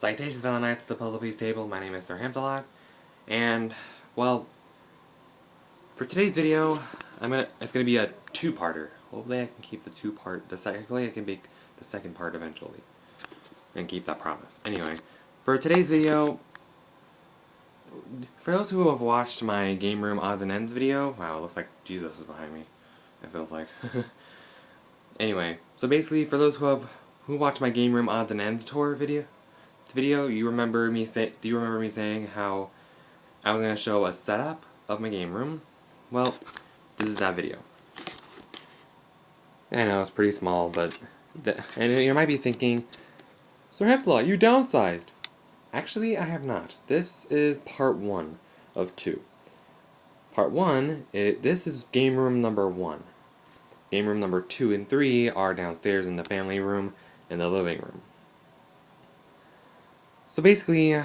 Citations for the Knights at the Puzzle Piece Table. My name is Sir Hamtalot, and well, for today's video, it's gonna be a two-parter. Hopefully, I can keep the two-part. Hopefully, I can make the second part eventually, and keep that promise. Anyway, for today's video, for those who have watched my Game Room Odds and Ends video, wow, it looks like Jesus is behind me. It feels like. Anyway, so basically, for those who watched my Game Room Odds and Ends tour video, you remember me saying how I was going to show a setup of my game room? Well, this is that video. I know, it's pretty small, but and you might be thinking, Sir Hamtalot, you downsized. Actually, I have not. This is part 1 of 2. Part 1, this is game room number 1. Game room number 2 and 3 are downstairs in the family room and the living room. So basically,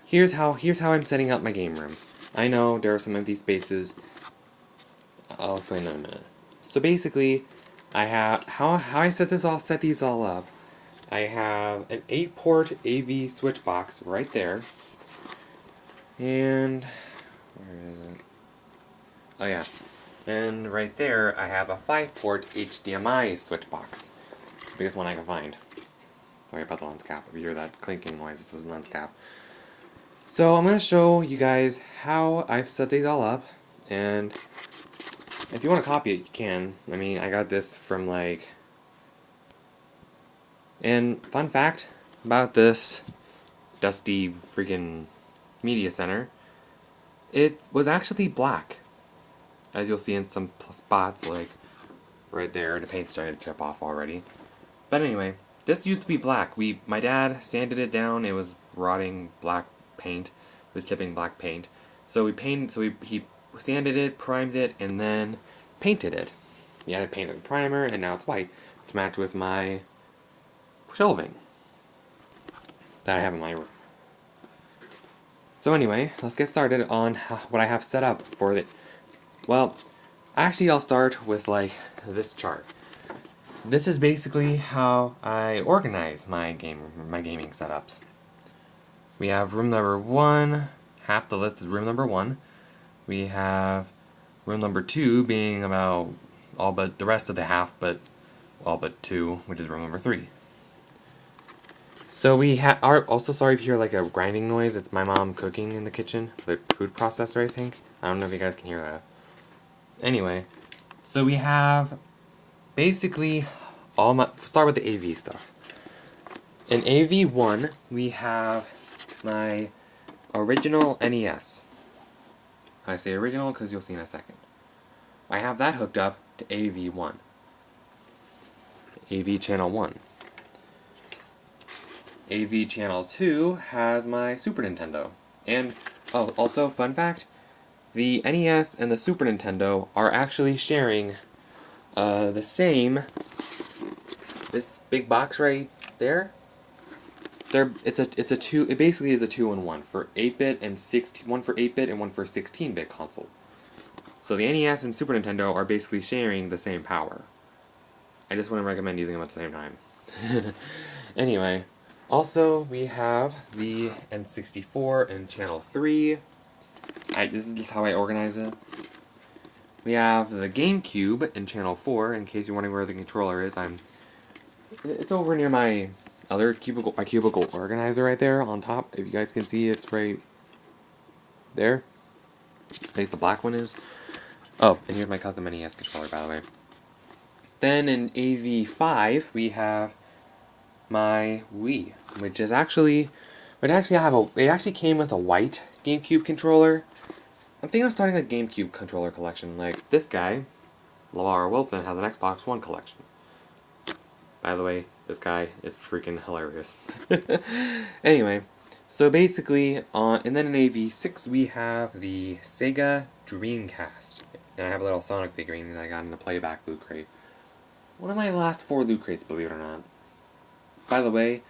here's how I'm setting up my game room. I know there are some empty spaces. I'll explain in a minute. So basically, I have how I set these all up. I have an 8-port AV switch box right there, and where is it? Oh yeah, and right there I have a 5-port HDMI switch box. It's the biggest one I can find. Sorry about the lens cap. If you hear that clinking noise, this is the lens cap. So I'm going to show you guys how I've set these all up, and if you want to copy it, you can. I mean, I got this from like... And fun fact about this dusty freaking media center, it was actually black. As you'll see in some spots, like right there, the paint started to chip off already. But anyway, this used to be black. My dad sanded it down. It was rotting black paint. It was chipping black paint. So he sanded it, primed it, and then painted it. He added paint and primer, and now it's white to match with my shelving that I have in my room. So anyway, let's get started on what I have set up for it. Well, actually I'll start with like this chart. This is basically how I organize my gaming setups. We have room number 1, half the list is room number 1. We have room number 2 being about all but the rest of the half, but all but 2, which is room number 3. So we are also, sorry if you hear like a grinding noise, it's my mom cooking in the kitchen, the food processor I think. I don't know if you guys can hear that. Anyway, so we have basically start with the AV stuff. In AV1, we have my original NES. I say original because you'll see in a second. I have that hooked up to AV1. AV channel 1. AV channel 2 has my Super Nintendo. And, oh, also, fun fact, the NES and the Super Nintendo are actually sharing the same, this big box right there. It basically is a 2-in-1 for 8-bit and 16, one for 8-bit and one for 16-bit console. So the NES and Super Nintendo are basically sharing the same power. I just wouldn't recommend using them at the same time. Anyway, also we have the N64 and channel 3. This is just how I organize it. We have the GameCube in channel 4. In case you're wondering where the controller is, it's over near my other cubicle organizer right there on top. If you guys can see, it's right there. At least the black one is. Oh, and here's my custom NES controller, by the way. Then in AV5 we have my Wii, it actually came with a white GameCube controller. I'm thinking of starting a GameCube controller collection. Like this guy, LaVar Wilson, has an Xbox One collection. By the way, this guy is freaking hilarious. Anyway, so basically, and then in AV6 we have the Sega Dreamcast. And I have a little Sonic figurine that I got in a playback loot crate. One of my last 4 loot crates, believe it or not. By the way,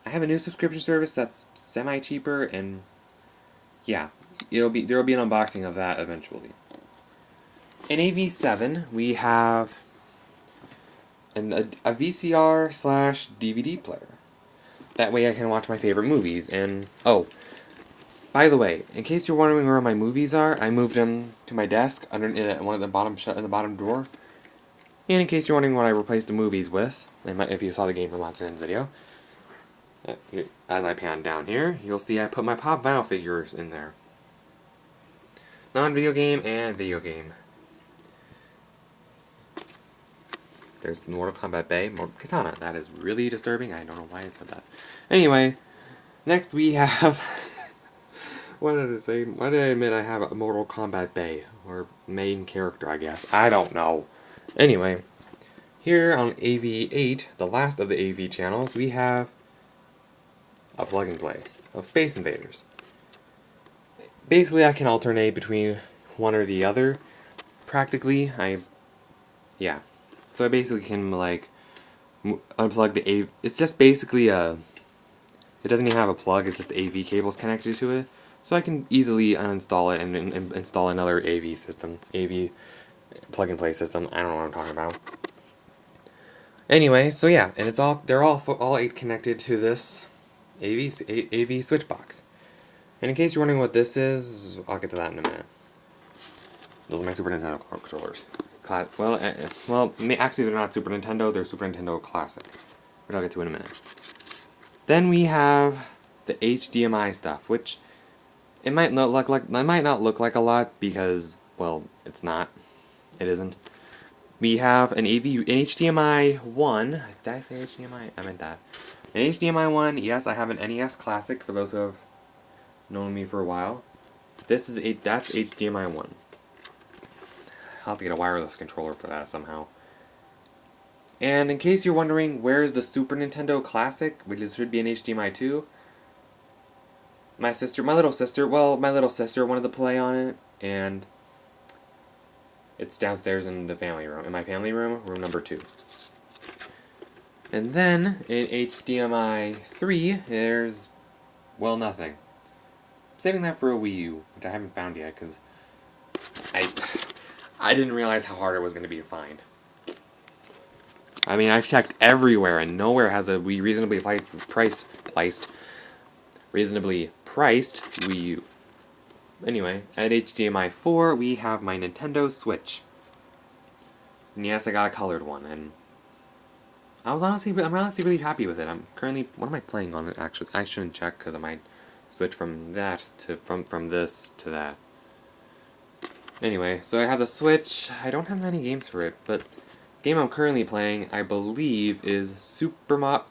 I have a new subscription service that's semi-cheaper, and yeah, there will be an unboxing of that eventually. In AV7, we have a VCR/DVD player. that way I can watch my favorite movies. And, oh, by the way, in case you're wondering where my movies are, I moved them to my desk under in one of the bottom in the bottom drawer. And in case you're wondering what I replaced the movies with, if you saw the Game for Monsters video, as I pan down here, you'll see I put my Pop Vinyl figures in there. Non-video game and video game. There's Mortal Kombat Bay, Katana. That is really disturbing. I don't know why I said that. Anyway, next we have... what did I say? Why did I admit I have a Mortal Kombat Bay? Or main character, I guess. I don't know. Anyway, here on AV8, the last of the AV channels, we have a plug and play of Space Invaders. Basically, I can alternate between one or the other. Practically, yeah. So I basically can, like, unplug the AV... It's just basically a... It doesn't even have a plug, it's just AV cables connected to it. So I can easily uninstall it and install another AV system. AV plug-and-play system. I don't know what I'm talking about. Anyway, so yeah, and it's they're all 8 connected to this AV switch box. And in case you're wondering what this is, I'll get to that in a minute. Those are my Super Nintendo controllers. Well, actually they're not Super Nintendo, they're Super Nintendo Classic. Which I'll get to in a minute. Then we have the HDMI stuff, which it might not look like a lot because, well, it's not. It isn't. We have an HDMI 1. Did I say HDMI? I meant that. An HDMI 1, yes, I have an NES Classic for those who have known me for a while. That's HDMI 1. I'll have to get a wireless controller for that somehow. And in case you're wondering, where's the Super Nintendo Classic, which should be an HDMI 2, my little sister wanted to play on it, and it's downstairs in the family room, in my family room, room number 2. And then, in HDMI 3, there's, well, nothing. I'm saving that for a Wii U, which I haven't found yet, because I didn't realize how hard it was going to be to find. I mean, I've checked everywhere, and nowhere has a reasonably priced Wii U. Anyway, at HDMI 4, we have my Nintendo Switch. And yes, I got a colored one, and I'm honestly really happy with it. I'm currently, what am I playing on it, actually? I shouldn't check, because I might switch from that to, from this to that. Anyway, so I have the Switch. I don't have many games for it, but the game I'm currently playing, I believe, is Super Mario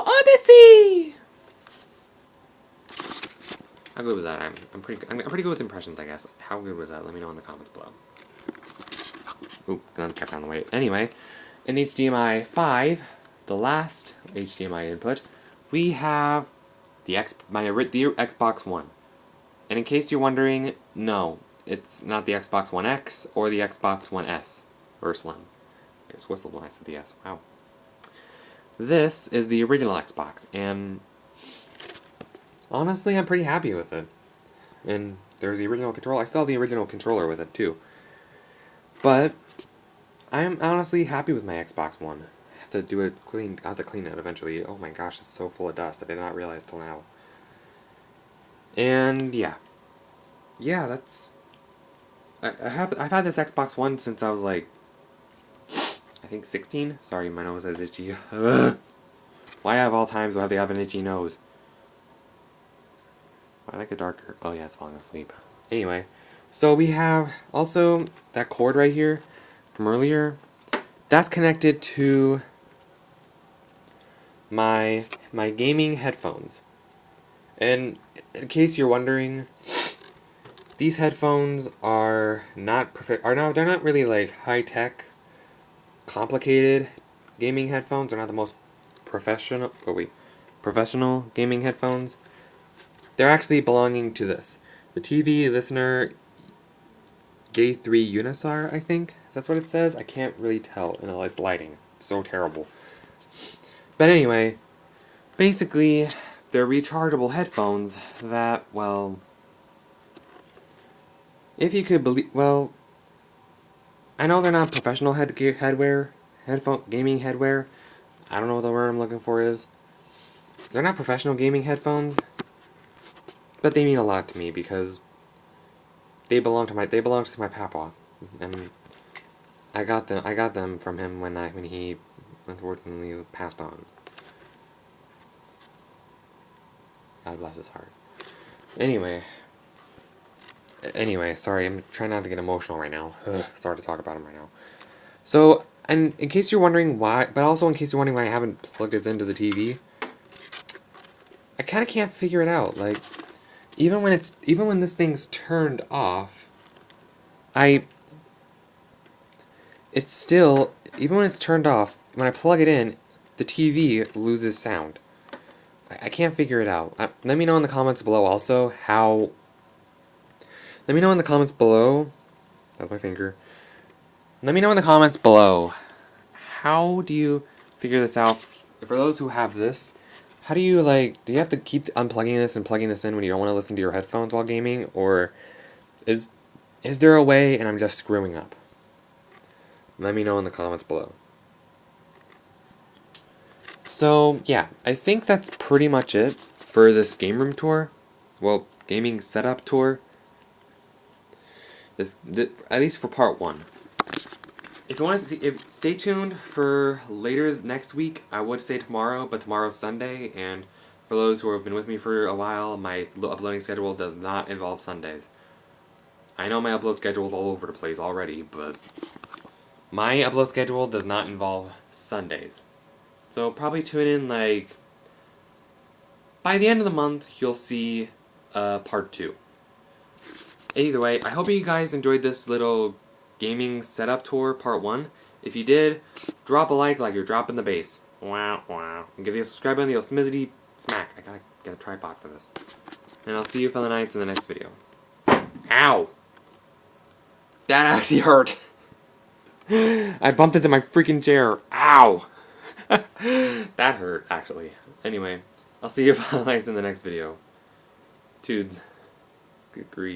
Odyssey! How good was that? I'm pretty good with impressions, I guess. How good was that? Let me know in the comments below. Oop, guns kept on the way. Anyway, in HDMI 5, the last HDMI input, we have the Xbox One. And in case you're wondering, no, it's not the Xbox One X or the Xbox One S, or Slim. I just whistled when I said the S. Wow. This is the original Xbox, and honestly, I'm pretty happy with it. And there's the original controller. I still have the original controller with it, too. But I'm honestly happy with my Xbox One. I have to do it clean. I have to clean it eventually. Oh my gosh, it's so full of dust. I did not realize till now. And yeah, that's. I've had this Xbox One since I was like, I think 16. Sorry, my nose is itchy. Why of all times do I have to have an itchy nose? I like it darker. Oh yeah, it's falling asleep. Anyway, so we have also that cord right here from earlier. That's connected to my gaming headphones. And in case you're wondering, these headphones are not they're not really like high-tech, complicated gaming headphones. They're not the most professional gaming headphones. They're actually belonging to this. The TV Listener G3 Unisar, I think. That's what it says. I can't really tell in the lighting. It's so terrible. But anyway, basically, they're rechargeable headphones that, well, if you could believe, well, I know they're not professional gaming headwear, I don't know what the word I'm looking for is. They're not professional gaming headphones, but they mean a lot to me because they belong to my papa, and I got them from him when he unfortunately passed on. God bless his heart. Anyway, sorry, I'm trying not to get emotional right now. Sorry to talk about him right now. So, and in case you're wondering why, but also in case you're wondering why I haven't plugged it into the TV, I kind of can't figure it out. Like, even when this thing's turned off, it's still, even when it's turned off, when I plug it in, the TV loses sound. I can't figure it out. Let me know in the comments below also how. Let me know in the comments below. That's my finger. Let me know in the comments below. How do you figure this out? For those who have this, how do you do you have to keep unplugging this and plugging this in when you don't want to listen to your headphones while gaming? Or is there a way and I'm just screwing up? Let me know in the comments below. So, yeah, I think that's pretty much it for this game room tour. Well, gaming setup tour. At least for part 1. If you want to see, stay tuned for later next week. I would say tomorrow, but tomorrow's Sunday, and for those who have been with me for a while, my uploading schedule does not involve Sundays. I know my upload schedule is all over the place already, but my upload schedule does not involve Sundays. So probably tune in, by the end of the month, you'll see part 2. Either way, I hope you guys enjoyed this little gaming setup tour, part 1. If you did, drop a like you're dropping the bass. Wow, wow. And give you a subscribe button, the smizzy smack. I gotta get a tripod for this. And I'll see you fellow knights in the next video. Ow! That actually hurt. I bumped into my freaking chair. Ow! That hurt, actually. Anyway, I'll see you fellow knights in the next video. Tudes. Good grief.